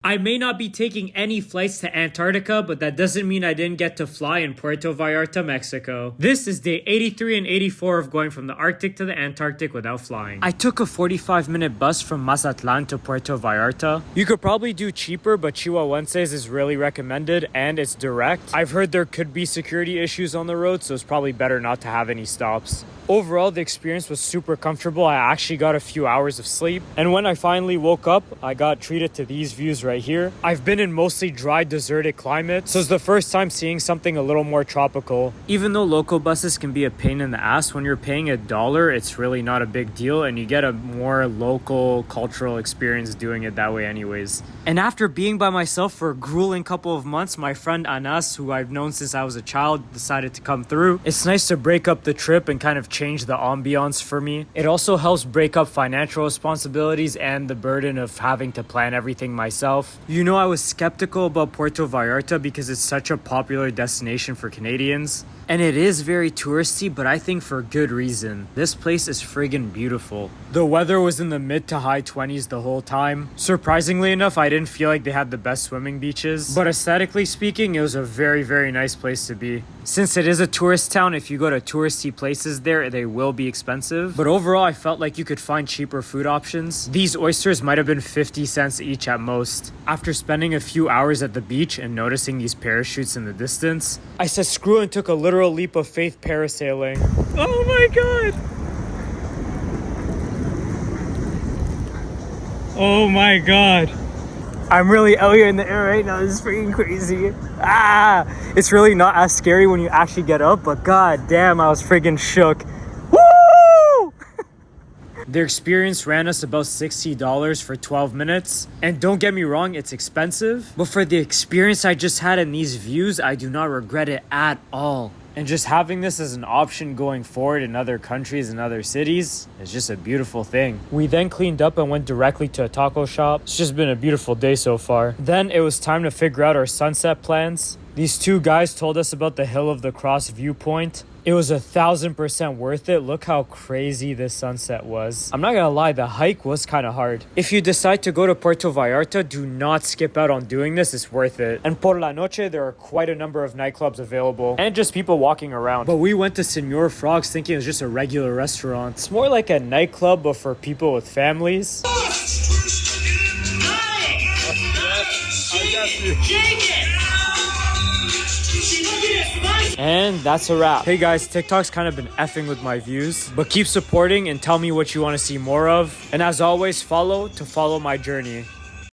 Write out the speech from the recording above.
I may not be taking any flights to Antarctica, but that doesn't mean I didn't get to fly in Puerto Vallarta, Mexico. This is day 83 and 84 of going from the Arctic to the Antarctic without flying. I took a 45-minute bus from Mazatlan to Puerto Vallarta. You could probably do cheaper, but Chihuahuenses is really recommended and it's direct. I've heard there could be security issues on the road, so it's probably better not to have any stops. Overall, the experience was super comfortable. I actually got a few hours of sleep. And when I finally woke up, I got treated to these views right here. I've been in mostly dry, desertic climates, so it's the first time seeing something a little more tropical. Even though local buses can be a pain in the ass, when you're paying $1, it's really not a big deal, and you get a more local cultural experience doing it that way anyways. And after being by myself for a grueling couple of months, my friend Anas, who I've known since I was a child, decided to come through. It's nice to break up the trip and kind of change the ambiance for me. It also helps break up financial responsibilities and the burden of having to plan everything myself. You know, I was skeptical about Puerto Vallarta because it's such a popular destination for Canadians. And it is very touristy, but I think for good reason. This place is friggin' beautiful. The weather was in the mid to high 20s the whole time. Surprisingly enough, I didn't feel like they had the best swimming beaches. But aesthetically speaking, it was a very, very nice place to be. Since it is a tourist town, if you go to touristy places there, they will be expensive. But overall, I felt like you could find cheaper food options. These oysters might have been 50 cents each at most. After spending a few hours at the beach and noticing these parachutes in the distance, I said screw it and took a literal leap of faith parasailing. Oh my god! Oh my god! I'm really out here in the air right now. This is freaking crazy. It's really not as scary when you actually get up, but god damn, I was freaking shook. Woo! Their experience ran us about $60 for 12 minutes. And don't get me wrong, it's expensive. But for the experience I just had in these views, I do not regret it at all. And just having this as an option going forward in other countries and other cities is just a beautiful thing. We then cleaned up and went directly to a taco shop. It's just been a beautiful day so far. Then it was time to figure out our sunset plans. These two guys told us about the Hill of the Cross viewpoint. It was 1,000% worth it. Look how crazy this sunset was. I'm not gonna lie, the hike was kind of hard. If you decide to go to Puerto Vallarta, do not skip out on doing this. It's worth it. And por la noche, there are quite a number of nightclubs available and just people walking around. But we went to Señor Frog's thinking it was just a regular restaurant. It's more like a nightclub, but for people with families. And that's a wrap. Hey guys, TikTok's kind of been effing with my views, but keep supporting and tell me what you want to see more of. And as always, follow to follow my journey.